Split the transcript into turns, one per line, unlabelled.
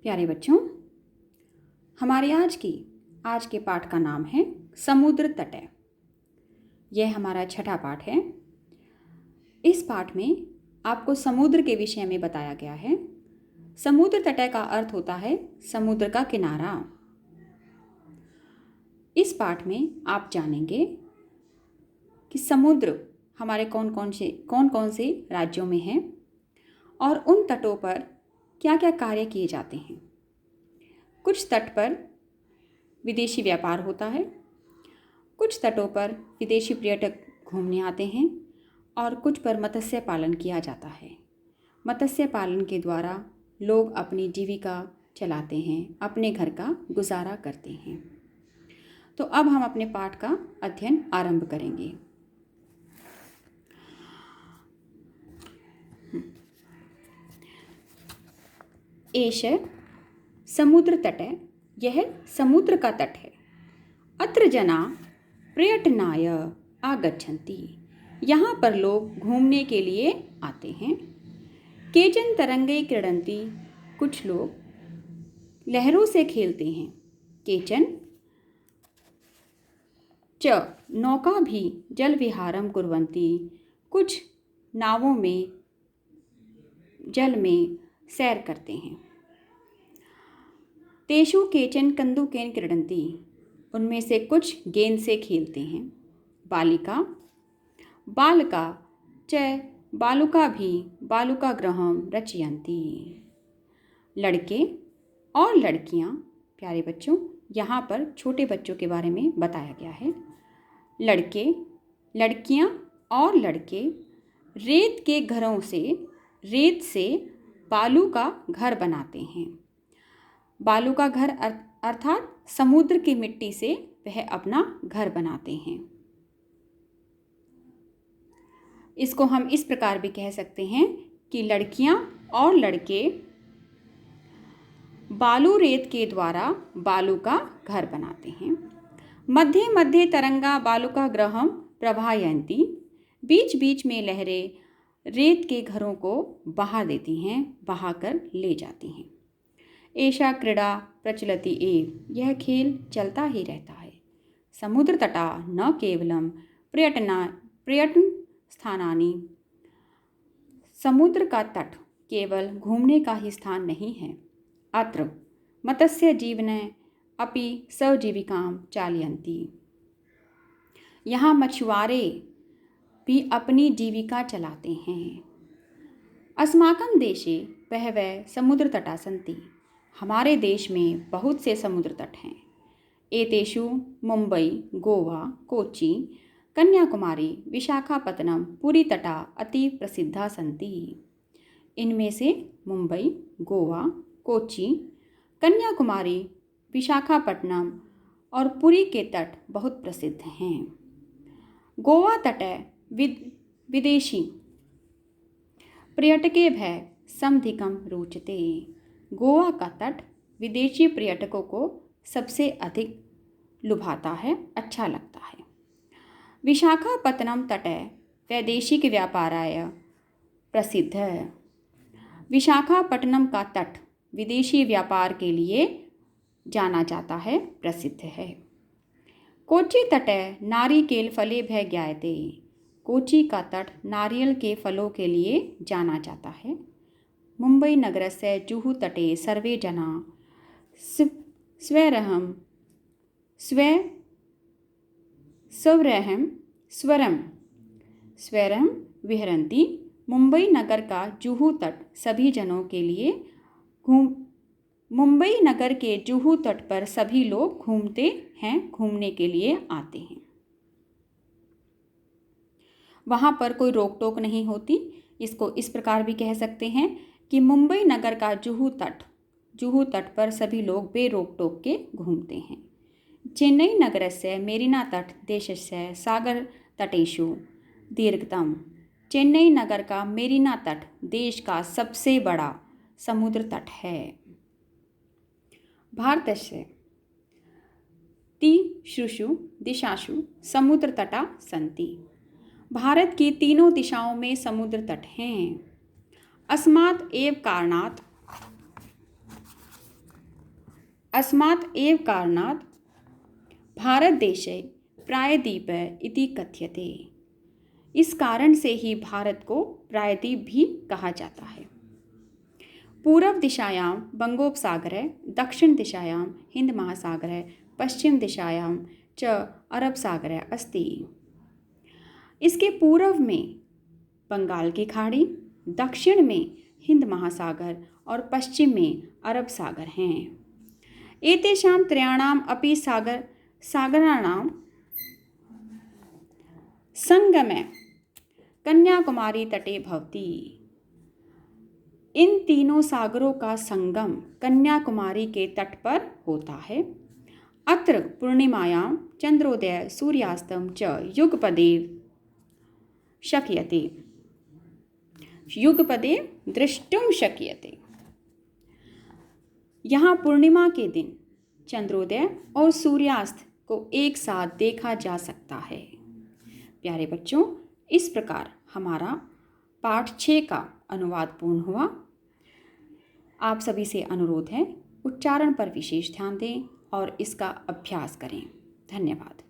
प्यारे बच्चों, हमारे आज के पाठ का नाम है समुद्र तट। यह हमारा छठा पाठ है। इस पाठ में आपको समुद्र के विषय में बताया गया है। समुद्र तट का अर्थ होता है समुद्र का किनारा। इस पाठ में आप जानेंगे कि समुद्र हमारे कौन कौन से राज्यों में हैं और उन तटों पर क्या क्या कार्य किए जाते हैं। कुछ तट पर विदेशी व्यापार होता है, कुछ तटों पर विदेशी पर्यटक घूमने आते हैं और कुछ पर मत्स्य पालन किया जाता है। मत्स्य पालन के द्वारा लोग अपनी जीविका चलाते हैं, अपने घर का गुजारा करते हैं। तो अब हम अपने पाठ का अध्ययन आरंभ करेंगे। एष समुद्र तट, यह समुद्र का तट है। अत्र जना पर्यटनाय आगच्छन्ति, यहाँ पर लोग घूमने के लिए आते हैं। केचन तरंगे क्रीडन्ति, कुछ लोग लहरों से खेलते हैं। केचन च नौका भी जल विहारम कुर्वन्ति, कुछ नावों में जल में सैर करते हैं। तेषु केचन कन्दुकेन क्रीडन्ति, उनमें से कुछ गेंद से खेलते हैं। बालिका बालका च बालुका भी बालुका गृहं रचयन्ति, लड़के और लड़कियां। प्यारे बच्चों, यहाँ पर छोटे बच्चों के बारे में बताया गया है। लड़के, लड़कियां और लड़के रेत से बालू का घर बनाते हैं। बालू का घर अर्थात समुद्र की मिट्टी से वह अपना घर बनाते हैं। इसको हम इस प्रकार भी कह सकते हैं कि लड़कियां और लड़के बालू रेत के द्वारा बालू का घर बनाते हैं। मध्य मध्य तरंगा बालुका गृहं प्रभायन्ति, बीच बीच में लहरें रेत के घरों को बहा देती हैं, बहाकर ले जाती हैं। एषा क्रीड़ा प्रचलति एव, यह खेल चलता ही रहता है। समुद्र तटा न केवलम पर्यटन स्थानानि, समुद्र का तट केवल घूमने का ही स्थान नहीं है। अत्र मत्स्य जीवने अपि स्वजीविकां चालयन्ति, यहाँ मछुआरे भी अपनी जीविका चलाते हैं। अस्माकं देशे बहवः समुद्र तटा सन्ति, हमारे देश में बहुत से समुद्र तट हैं। एतेषु मुंबई, गोवा, कोच्चि, कन्याकुमारी, विशाखापत्तनम, पुरी तटा अति प्रसिद्धा सन्ति। इनमें से मुंबई, गोवा, कोच्चि, कन्याकुमारी, विशाखापट्टनम और पुरी के तट बहुत प्रसिद्ध हैं। गोवा तट विदेशी पर्यटकेभ्यः समधिकं रोचते, गोवा का तट विदेशी पर्यटकों को सबसे अधिक लुभाता है, अच्छा लगता है। विशाखापत्तनम तट वैदेशिक व्यापाराय प्रसिद्ध है। विशाखापट्टनम का तट विदेशी व्यापार के लिए जाना जाता है, प्रसिद्ध है। कोच्चि तट नारिकेल फलेभ्यः ज्ञायते, कोच्चि का तट नारियल के फलों के लिए जाना जाता है। मुंबई नगरस्य जुहू तटे सर्वे जना स्वरं विहरन्ति, मुंबई नगर का जुहू तट सभी जनों के लिए मुंबई नगर के जुहू तट पर सभी लोग घूमते हैं, घूमने के लिए आते हैं। वहाँ पर कोई रोक टोक नहीं होती। इसको इस प्रकार भी कह सकते हैं कि मुंबई नगर का जुहू तट पर सभी लोग बेरोक टोक के घूमते हैं। चेन्नई नगरस्य मेरिना तट देशस्य सागर तटेषु दीर्घतम, चेन्नई नगर का मेरिना तट देश का सबसे बड़ा समुद्र तट है। भारतस्य तीसृषु दिशासु समुद्र तटा सन्ति, भारत की तीनों दिशाओं में समुद्र तट हैं। अस्मात् एव कारणात् अस्मात् एव कारणात् भारतदेशे प्रायद्वीप इति कथ्यते। इस कारण से ही भारत को प्रायद्वीप भी कहा जाता है। पूर्व दिशायां बंगोपसागरः, दक्षिण दिशायां हिंद महासागरः, पश्चिम दिशायां च अरब सागरः अस्ति। इसके पूर्व में बंगाल की खाड़ी, दक्षिण में हिंद महासागर और पश्चिम में अरब सागर हैं। एतेषां त्रयाणाम् अपि सागराणां संगमे कन्याकुमारी तटे भवति। इन तीनों सागरों का संगम कन्याकुमारी के तट पर होता है। अत्र पूर्णिमायां चंद्रोदय सूर्यास्तं च युगपदे शक्यते। युगपदे द्रष्टुम शक्यते। यहाँ पूर्णिमा के दिन चंद्रोदय और सूर्यास्त को एक साथ देखा जा सकता है। प्यारे बच्चों, इस प्रकार हमारा पाठ 6 का अनुवाद पूर्ण हुआ। आप सभी से अनुरोध है, उच्चारण पर विशेष ध्यान दें और इसका अभ्यास करें। धन्यवाद।